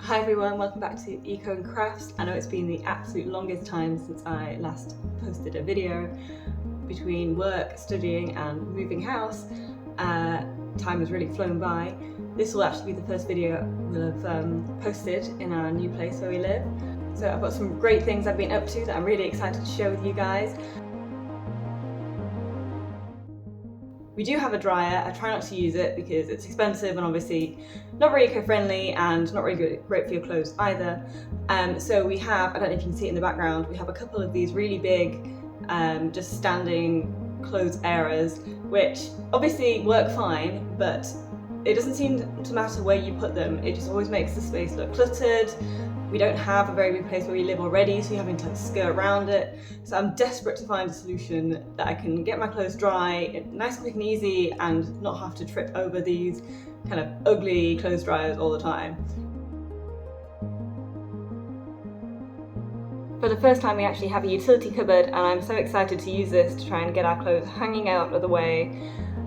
Hi everyone, welcome back to Eco and Crafts. I know it's been the absolute longest time since I last posted a video. Between work, studying and moving house, time has really flown by. This will actually be the first video we'll have posted in our new place where we live. So I've got some great things I've been up to that I'm really excited to share with you guys. We do have a dryer. I try not to use it because it's expensive and obviously not very eco-friendly and not really great for your clothes either. So we have, I don't know if you can see it in the background, we have a couple of these really big just standing clothes areas, which obviously work fine, but it doesn't seem to matter where you put them. It just always makes the space look cluttered. We don't have a very big place where we live already, so you're having to skirt around it. So I'm desperate to find a solution that I can get my clothes dry, nice, quick and easy, and not have to trip over these kind of ugly clothes dryers all the time. For the first time we actually have a utility cupboard, and I'm so excited to use this to try and get our clothes hanging out of the way.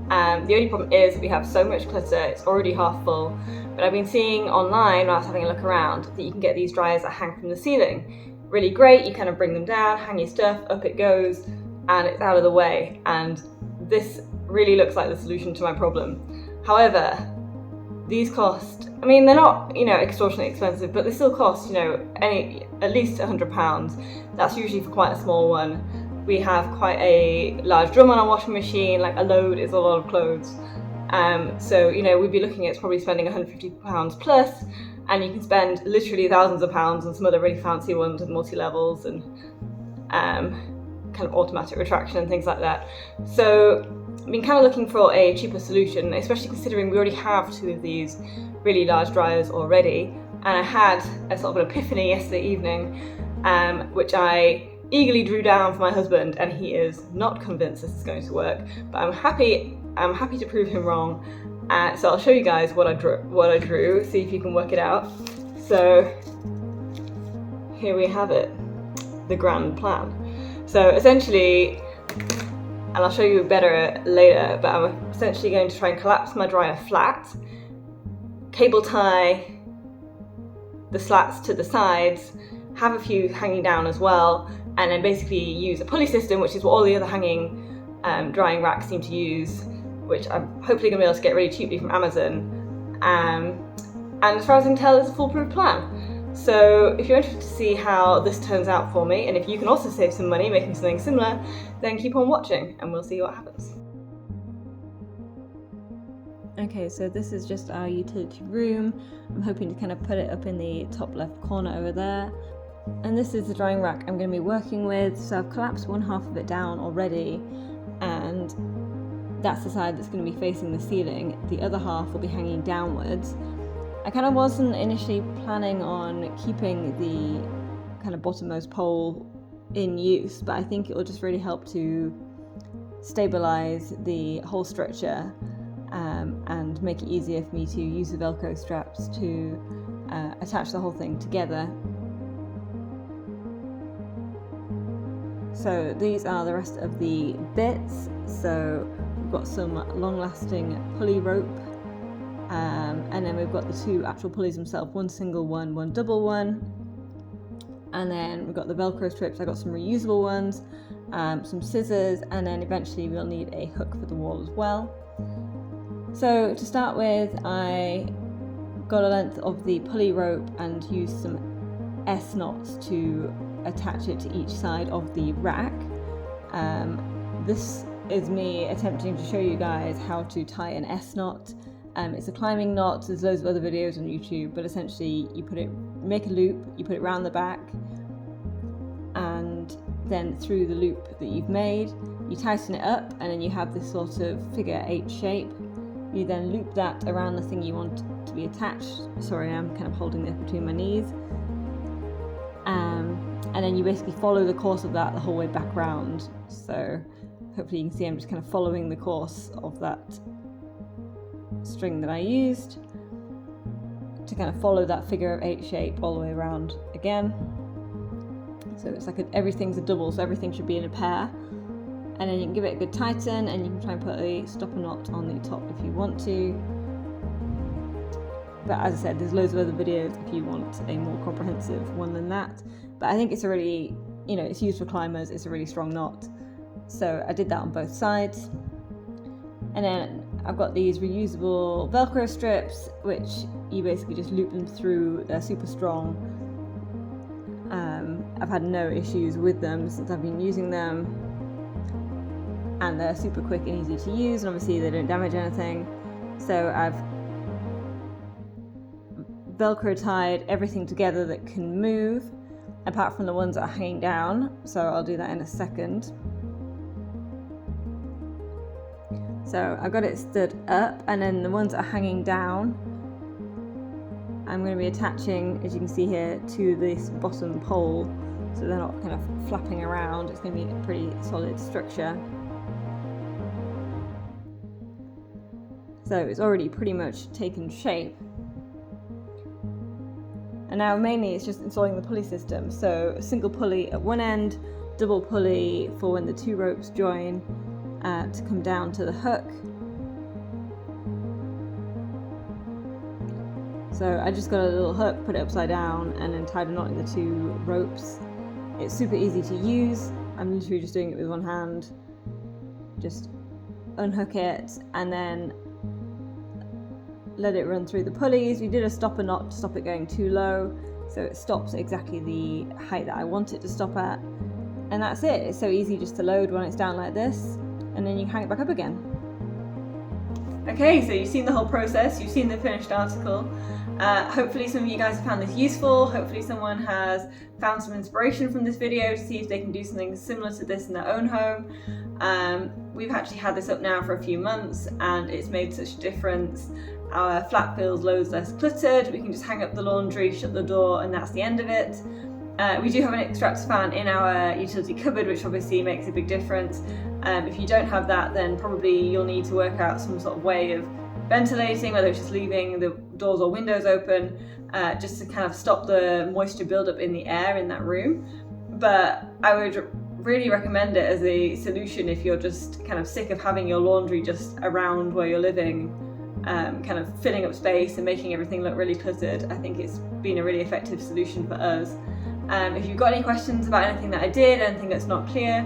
The only problem is we have so much clutter, it's already half full. But I've been seeing online, when I was having a look around, that you can get these dryers that hang from the ceiling. Really great, you kind of bring them down, hang your stuff, up it goes, and it's out of the way. And this really looks like the solution to my problem. However, these cost, I mean, they're not, extortionately expensive, but they still cost, at least £100. That's usually for quite a small one. We have quite a large drum on our washing machine, like a load is a lot of clothes. So we'd be looking at probably spending £150 plus, and you can spend literally thousands of pounds on some other really fancy ones with multi-levels and kind of automatic retraction and things like that. So I've been kind of looking for a cheaper solution, especially considering we already have two of these really large dryers already. And I had a sort of an epiphany yesterday evening, which I eagerly drew down for my husband, and he is not convinced this is going to work, but I'm happy to prove him wrong. So I'll show you guys what I drew, see if you can work it out. So here we have it, the grand plan. So essentially, and I'll show you better later, but I'm essentially going to try and collapse my dryer flat, cable tie the slats to the sides, have a few hanging down as well, and then basically use a pulley system, which is what all the other hanging drying racks seem to use, which I'm hopefully going to be able to get really cheaply from Amazon. And as far as I can tell, it's a foolproof plan. So if you're interested to see how this turns out for me, and if you can also save some money making something similar, then keep on watching and we'll see what happens. Okay, so this is just our utility room. I'm hoping to kind of put it up in the top left corner over there. And this is the drying rack I'm going to be working with. So I've collapsed one half of it down already, and that's the side that's going to be facing the ceiling. The other half will be hanging downwards. I kind of wasn't initially planning on keeping the kind of bottommost pole in use, but I think it will just really help to stabilize the whole structure and make it easier for me to use the Velcro straps to attach the whole thing together. So these are the rest of the bits. So we've got some long-lasting pulley rope, and then we've got the two actual pulleys themselves, one single one, one double one, and then we've got the Velcro strips. I got some reusable ones, some scissors, and then eventually we'll need a hook for the wall as well. So to start with, I got a length of the pulley rope and used some S knots to attach it to each side of the rack. This is me attempting to show you guys how to tie an S knot. It's a climbing knot. There's loads of other videos on YouTube, but essentially you make a loop, you put it around the back, and then through the loop that you've made, you tighten it up, and then you have this sort of figure 8 shape. You then loop that around the thing you want to be attached. Sorry, I'm kind of holding this between my knees. And then you basically follow the course of that the whole way back round. So hopefully you can see I'm just kind of following the course of that string that I used to kind of follow that figure of 8 shape all the way around again. So it's like everything's a double, so everything should be in a pair. And then you can give it a good tighten, and you can try and put a stopper knot on the top if you want to. But as I said, there's loads of other videos if you want a more comprehensive one than that. But I think it's a really, it's used for climbers, it's a really strong knot. So I did that on both sides. And then I've got these reusable Velcro strips, which you basically just loop them through. They're super strong. I've had no issues with them since I've been using them. And they're super quick and easy to use, and obviously they don't damage anything. So I've Velcro tied everything together that can move, apart from the ones that are hanging down. So I'll do that in a second. So I've got it stood up, and then the ones that are hanging down, I'm going to be attaching, as you can see here, to this bottom pole, so they're not kind of flapping around. It's going to be a pretty solid structure. So it's already pretty much taken shape. And now mainly it's just installing the pulley system. So a single pulley at one end, double pulley for when the two ropes join to come down to the hook. So I just got a little hook, put it upside down, and then tied a knot in the two ropes. It's super easy to use. I'm literally just doing it with one hand. Just unhook it and then let it run through the pulleys. We did a stopper knot to stop it going too low, so it stops exactly the height that I want it to stop at. And that's it. It's so easy just to load when it's down like this, and then you can hang it back up again. Okay, so you've seen the whole process, you've seen the finished article. Hopefully some of you guys have found this useful. Hopefully someone has found some inspiration from this video to see if they can do something similar to this in their own home. We've actually had this up now for a few months, and it's made such a difference. Our flat feels loads less cluttered. We can just hang up the laundry, shut the door, and that's the end of it. We do have an extractor fan in our utility cupboard, which obviously makes a big difference. If you don't have that, then probably you'll need to work out some sort of way of ventilating, whether it's just leaving the doors or windows open, just to kind of stop the moisture buildup in the air in that room. But I would really recommend it as a solution if you're just kind of sick of having your laundry just around where you're living, kind of filling up space and making everything look really cluttered. I think it's been a really effective solution for us. If you've got any questions about anything that I did, anything that's not clear,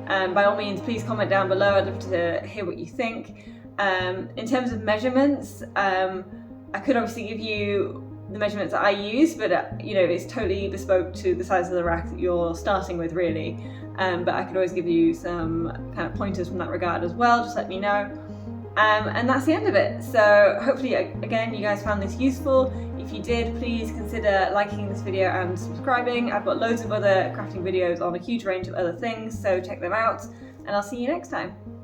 by all means please comment down below. I'd love to hear what you think. In terms of measurements, I could obviously give you the measurements that I use, but it's totally bespoke to the size of the rack that you're starting with, really. But I could always give you some kind of pointers from that regard as well. Just let me know. And that's the end of it. So hopefully, again, you guys found this useful. If you did, please consider liking this video and subscribing. I've got loads of other crafting videos on a huge range of other things, so check them out, and I'll see you next time.